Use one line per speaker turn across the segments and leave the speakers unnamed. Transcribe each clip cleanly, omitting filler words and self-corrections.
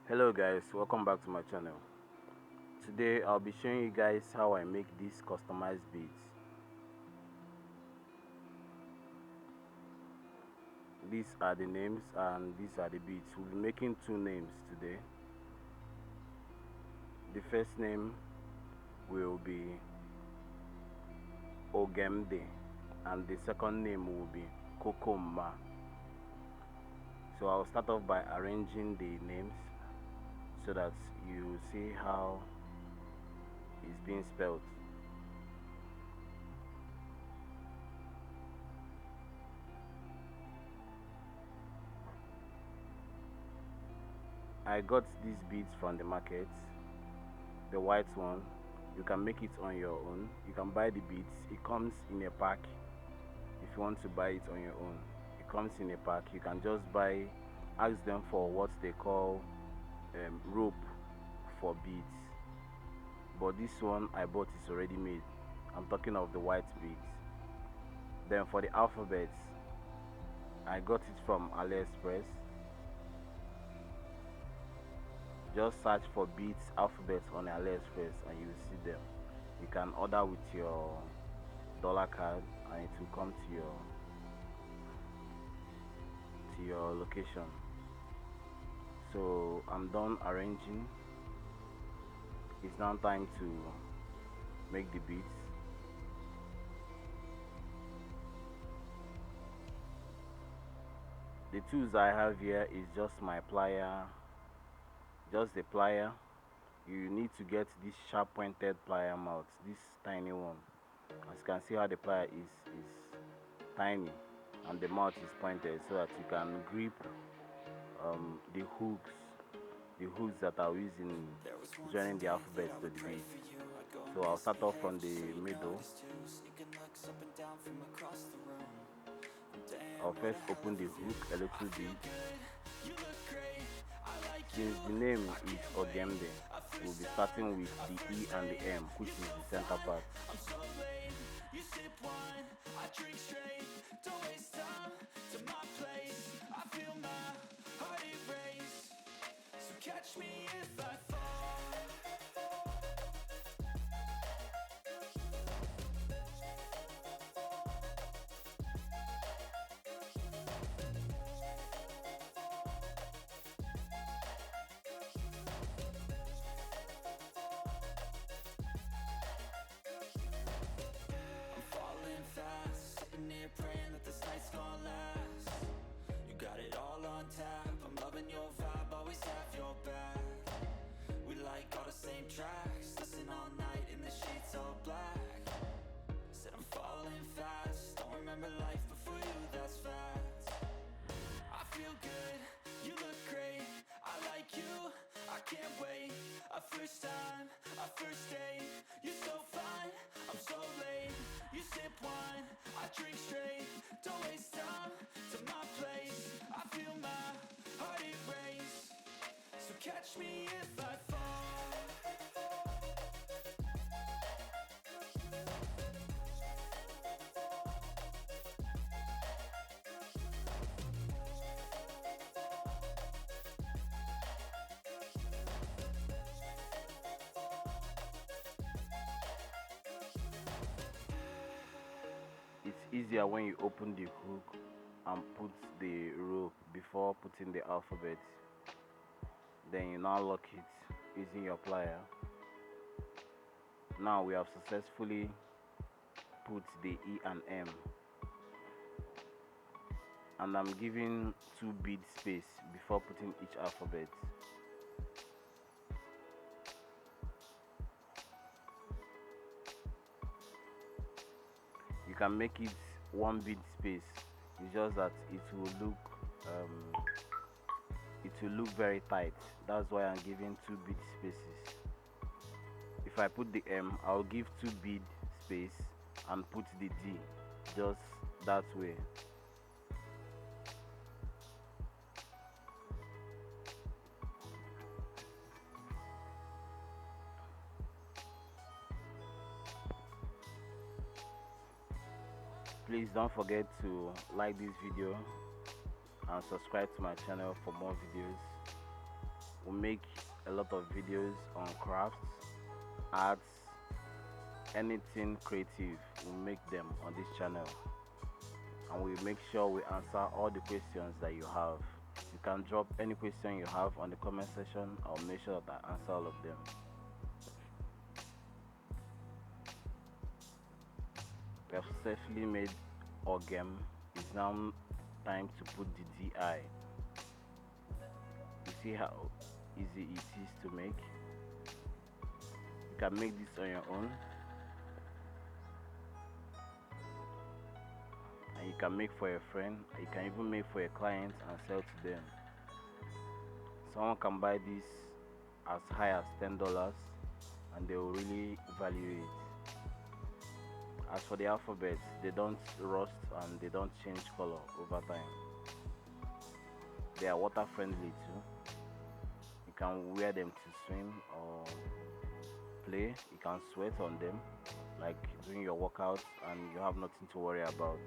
Hello guys, welcome back to my channel. Today I'll be showing you guys how I make these customized beads. These are the names and these are the beads. We'll be making two names today. The first name will be Ogemde and the second name will be Kokoma. So I'll start off by arranging the names so that you see how it's being spelled. I got these beads from the market, the white one. You can make it on your own. You can buy the beads. It comes in a pack. If you want to buy it on your own, it comes in a pack. You can just buy, ask them for what they call rope for beads. But this one I bought is already made. I'm talking of the white beads. Then for the alphabets, I got it from AliExpress. Just search for beads alphabets on AliExpress and you will see them. You can order with your dollar card and it will come to your location. So I'm done arranging. It's now time to make the beads. The tools I have here is just my plier, just the plier. You need to get this sharp pointed plier mouth, this tiny one. As you can see how the plier is tiny and the mouth is pointed so that you can grip the hooks that are used in joining the alphabet to the bead. So I'll start off from the middle. I'll first open the hook a little bit. Since the name is Ogemde, we'll be starting with the E and the M, which is the center part. You sip wine, I drink straight. Don't waste time to my place. I feel my heart erase. So catch me if I fall. I'm falling fast, sitting here praying that this night's gonna last. You got it all on tap, I'm loving your vibe, always have your back. We like all the same tracks, listen all night in the sheets all black. Said I'm falling fast, don't remember life before you, that's facts. I feel good, you look great, I like you, I can't wait. A first time, a first date, you're so fine, I'm so late. You sip wine, I drink straight. Don't waste time to my place. I feel my heart erase. So catch me if I fall. It's easier when you open the hook and put the rope before putting the alphabet. Then you now lock it using your plier. Now we have successfully put the E and M, and I'm giving 2 bead space before putting each alphabet. You can make it 1 bead space. It's just that um, it will look very tight. That's why I'm giving 2 bead spaces. If I put the M, I'll give 2 bead space and put the D, just that way. Please don't forget to like this video and subscribe to my channel for more videos.
We make a lot of videos on crafts, arts, anything creative. We make them on this channel, and we make sure we answer all the questions that you have. You can drop any question you have on the comment section. I'll make sure that I answer all of them. We have successfully made our game. It's now time to put the DI. You see how easy it is to make. You can make this on your own, and you can make for your friend. You can even make for your clients and sell to them. Someone can buy this as high as $10, and they will really value it. As for the alphabets, they don't rust and they don't change color over time. They are water friendly too. You can wear them to swim or play. You can sweat on them like during your workouts, and you have nothing to worry about.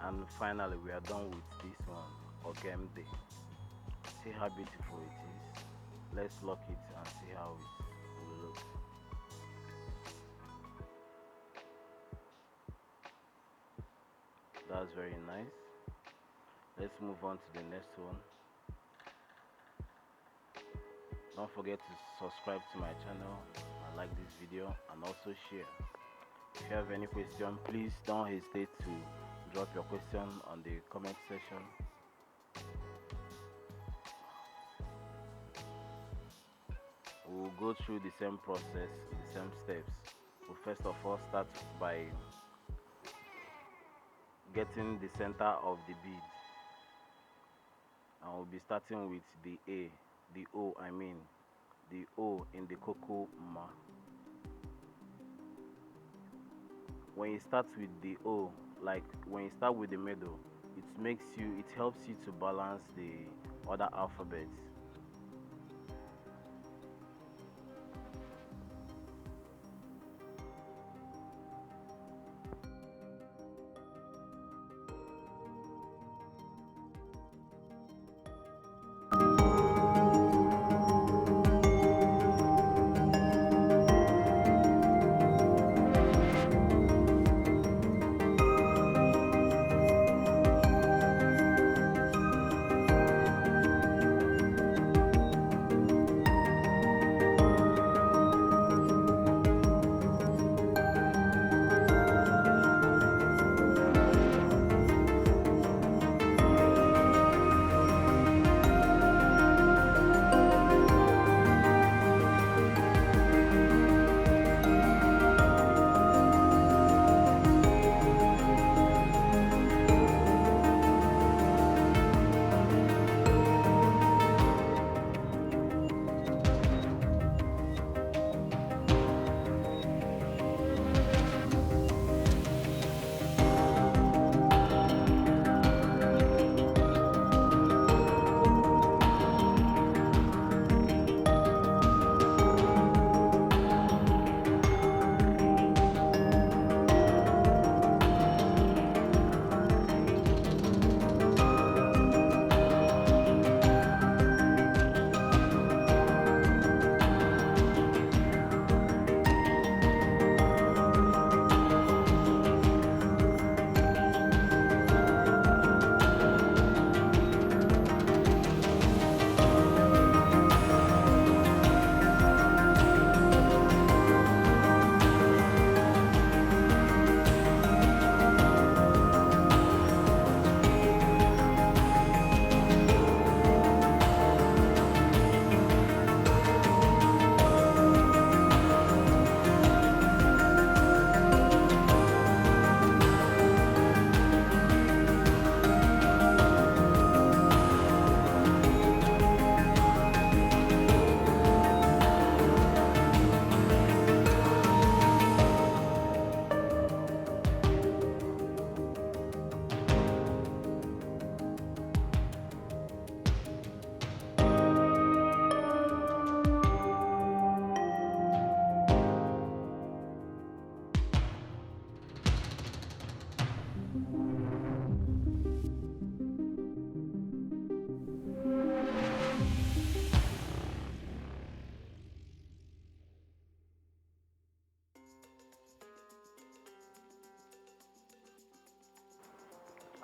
And finally, we are done with this one, or game day. See how beautiful it is. Let's lock it and see how it will look. That's very nice. Let's move on to the next one. Don't forget to subscribe to my channel and like this video, and also share. If you have any question, please don't hesitate to drop your question on the comment section. We'll go through the same process, the same steps. We'll first of all start by getting the center of the bead, and we'll be starting with the the O in the Coco Ma. When you start with the O, like when you start with the middle, it helps you to balance the other alphabets.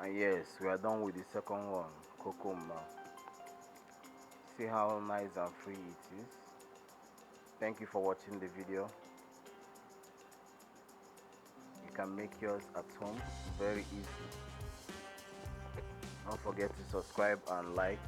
And yes, we are done with the second one, Kokoma. See how nice and free it is. Thank you for watching the video. You can make yours at home very easy. Don't forget to subscribe and like